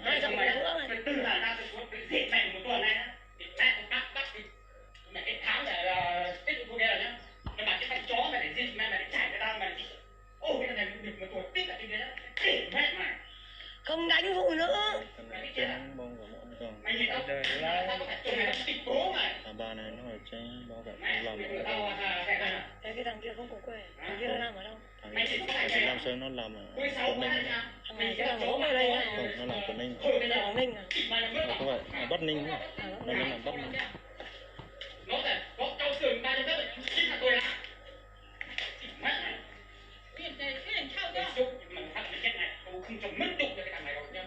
Nói xong mày từ là ra cái dịp mày một tuần này á, thì mẹ cũng bắt mày cái tháng này là cái tụi kia rồi nhá. Mày bảo cái con chó mày để dịp mày để chạy cái tao mày. Ô cái này được một tuần tít ở trên đấy á. Mẹ mày. Không đánh phụ nữ. Mày nhìn tao có phải chồng mày nó tịch bố mày. Bà này nó ở trên bao cả làm cái thằng kia không có quê, thằng kia nó làm ở đâu? Thằng Nam Sơn nó làm ở Quảng Ninh. Thằng này cái thằng bố ở đây á? Không, nó làm Quảng Ninh. Quảng Ninh à? Không phải, ở Bắc Ninh thôi. Nó làm Bắc Ninh. Nó là có cao sườn 300 mét rồi, chính là tôi là. Mẹ này. Cái thằng sao đó? Mà thật là chết này, tôi không trồng mất tục cho cái thằng này đâu nhá.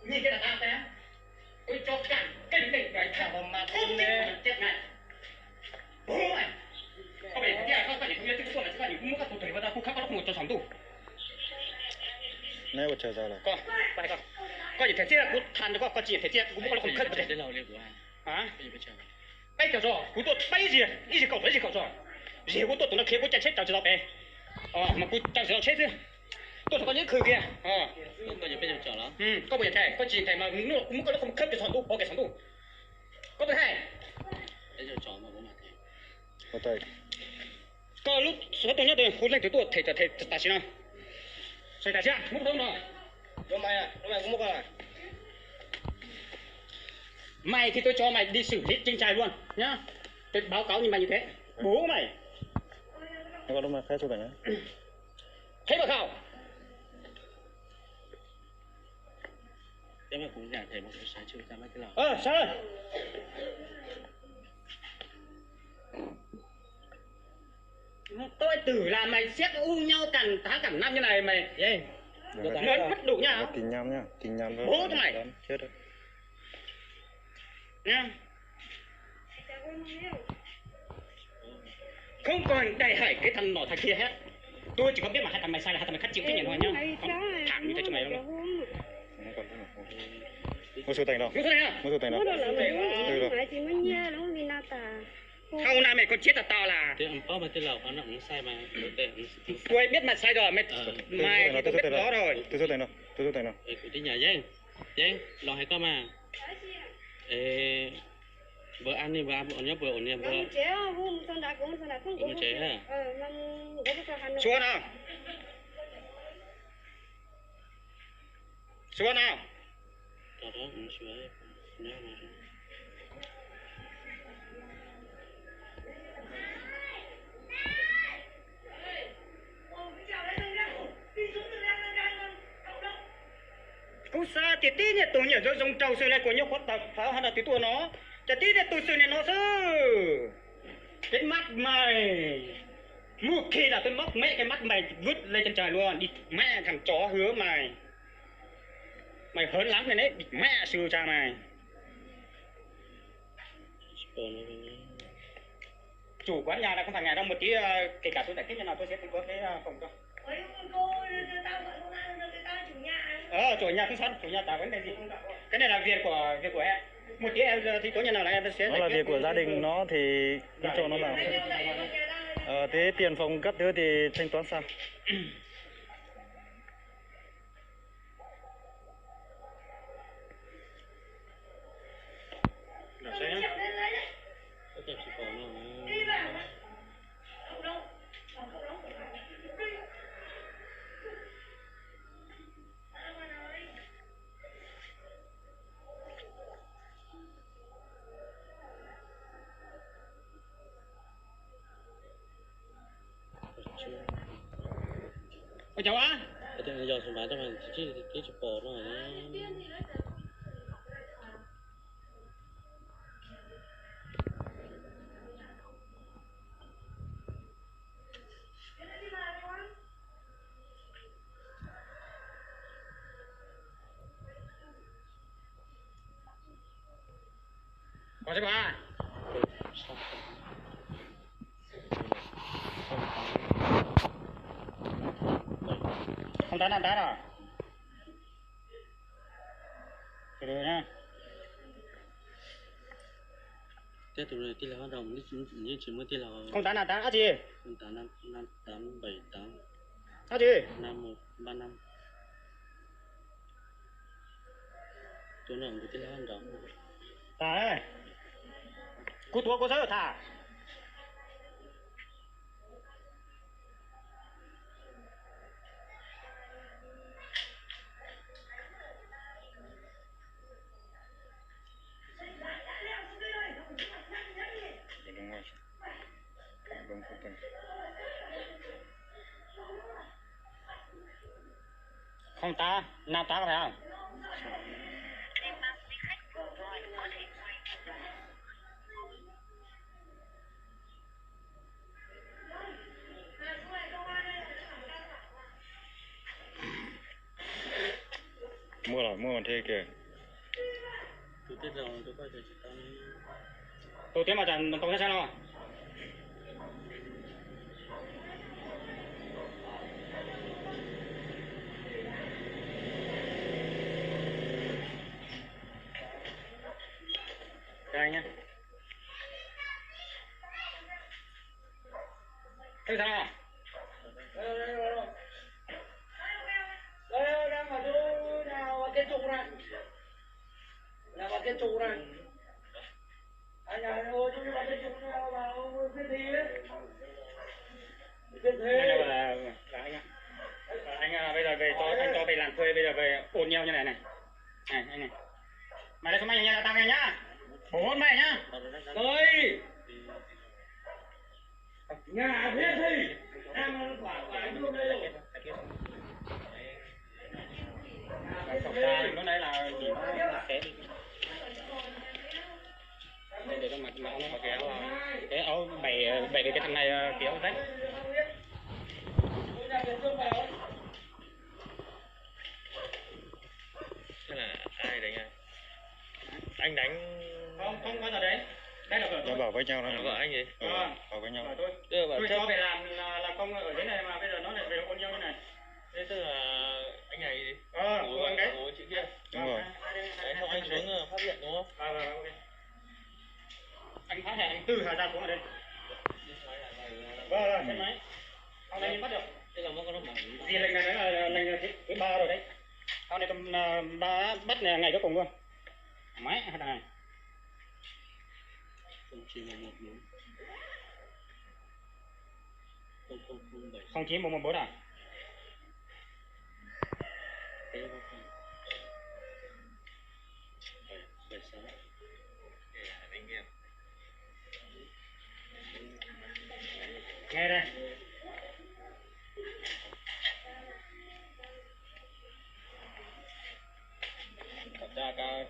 Nhìn cái thằng tao thế. Tôi cho cẳng cái đỉnh cái thằng mà không chết này. Bố mày. Có phải cái không phải không biết cái là những mua các tủ thủy và khu khác có một cho sắm tủ. Nãy vừa chờ ra là. Có gì thế chứ cũng than được có gì thế chứ cũng có không khất để lâu liền của anh. Hả? Bây giờ rồi, cũng tôi bây gì, ý gì cậu rồi. Gì cũng tôi tụi nó kia cũng chạy chết cháu bé. Mà cũng cháu chết chứ. Tôi có những khử kìa. Không bao giờ bây giờ chờ lắm. Có bao giờ chạy, có gì thầy mà nó cũng có không khất cái sắm tủ, có cái sắm tủ. Có thứ hai. Bây giờ chờ mà bố mặt này. Có tay. Có lúc số tôi nhớ tôi hút lên tôi thầy ta xin nào. Thầy ta xin, muốn không nào? Lúc mày cũng mua à? Mày thì tôi cho mày đi xử lý trên trái luôn nhá. Tôi báo cáo như mày như thế. Bố mày. Nó có lúc mà khai số cảnh á. Thế mà không? Thế mà cũng nhà thầy một cái sáng chưa ra mấy cái lò. Sao rồi? Tôi tưởng là mày xét u nhau cả tháng cả năm như này mày. Lớn mất đủ nhá. Tình nhầm nhá, tình nhầm thôi. Bố cho mày. Chết rồi. Nha. Không còn đầy hãy cái thằng nọ thằng kia hết. Tôi chỉ có biết mà hai thằng mày sai là hai thằng mày khắt chịu trách nhiệm thôi nhá. Không thẳng như thế cho mày đâu. Mua số tiền đâu? Mua số này à? Mua số tiền đâu? Không nào mày còn chết là tao là. Thế ông có mà tên lầu nó cũng sai mà. Tôi biết mày sai rồi, mày thì tôi biết đó rồi. Tôi số tiền đâu? Tôi số tiền đâu? Của tí nhà Giang, lo hay có mà. Bữa ăn đi, bữa nhớ bữa ổn bữa. Bữa chế hả? Xuống nào. Xuống nào. Đó cũng xuống. Nhớ mà. Cú sa thì tí này tôi nhớ rồi dùng trâu xưa này của nhau khuất tập pháo hay là tí tua nó. Chả tí này tôi xưa này nó sư. Cái mắt mày. Một khi là tôi móc mẹ cái mắt mày vứt lên trên trời luôn. Đi mẹ thằng chó hứa mày. Mày hớn lắm rồi đấy. Đi mẹ sư cha mày. Chủ quán nhà là không phải ngày đâu một tí kể cả tôi giải thích như nào tôi sẽ có cái phòng cho. Chủ nhà không sao, chủ nhà chả vấn đề gì. Cái này là việc của em. Một tí em thì tối nhà nào là em sẽ. Nó là việc của gia đình nó thì cứ cho nó làm. Thế tiền phòng các thứ thì thanh toán sao? Làm sao nhá? Có tiền chỉ có nó. Ôi cháu á. Thế giờ số bán cho mình chỉ chụp bò rồi. Có chứ ba. Không tán ăn tán à? Từ từ nha. Thế tụi này tí là hoạt động như chỉ mới tí là Không tán ăn tán á gì? 085878 Á gì? 5135 chỗ nào cũng cái lan đó Thả ơi. Cú tua cô sơ thả. Đúng rồi. Đúng không? Không ta, nào ta có phải không? Mua rồi, mua còn thế kìa. tôi biết rồi tôi coi rồi Tôi tiến vào trận tổng sao nào? Đây nhá. Thế sao nào? Đây đang ở chỗ nào cái trụ này. Là vào cái trụ này. Anh nhà ơi chúng vào cái trụ nào vào cái gì ấy. Cái thế. Anh bây giờ về cho anh cho về làm thuê, bây giờ về ôn nhau như này này. Này anh này. Mày lấy số mày nha, tao về nhá. Bố hôn mày nhá. Ơi. Nhà thế thì đang quả luôn đây rồi. Sọc ra lúc đấy là chỉ nó xé đi. Để cho mặt máu nó kéo vào. Cái áo bày cái thằng này kéo đấy. Thế là ai đánh anh? Anh đánh... Không bao giờ đấy. Đây là vợ tôi. Bảo với nhau đó. Vợ anh gì? Bảo với nhau. Tôi Cho về làm công ở dưới này mà bây giờ nó lại về ôn nhau như này. Thế tức là anh này gì? Của anh đấy. Của chị kia. Đúng rồi. Đấy, xong anh xuống phát hiện đúng không? Ok. Anh phát hiện anh từ Hà Giang xuống ở đây. Vâng, xe máy. Hôm nay mình bắt được. thế là nó có nó mỏng Gì lệnh này là lệnh thứ 3 rồi đấy. Hôm nay tầm bắt ngày cuối cùng luôn. Máy hai này. không chỉ là một đúng không không không bảy 09114 à? thế không phải bảy bảy sáu Anh nghe. Nghe đây. Thật ra cái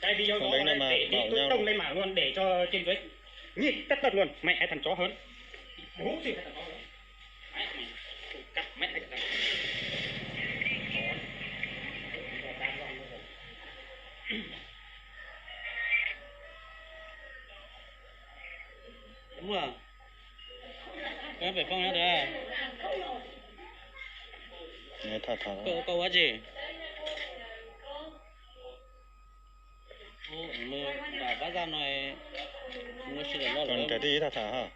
cái video đó để tôi tung lên mạng luôn để cho trên dưới nhìn tất tật luôn. Mẹ thằng chó hơn. Bố gì thằng chó hơn. Mẹ mày cắt mẹ thằng chó. đúng rồi cái phải phong nó được Nghe thật câu quá gì mưa đã phát ra nói mưa chỉ là nó còn cái tí thả hả?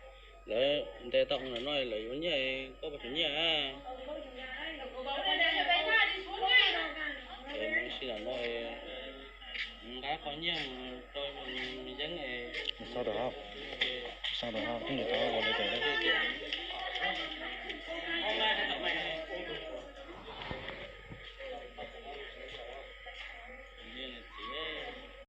lấy để tổng là nói lấy vấn đề có một chuyện gì à chỉ là nói đã có nhiều tôi mình dẫn này Sao được không? Sao được không? Không được tao vào đây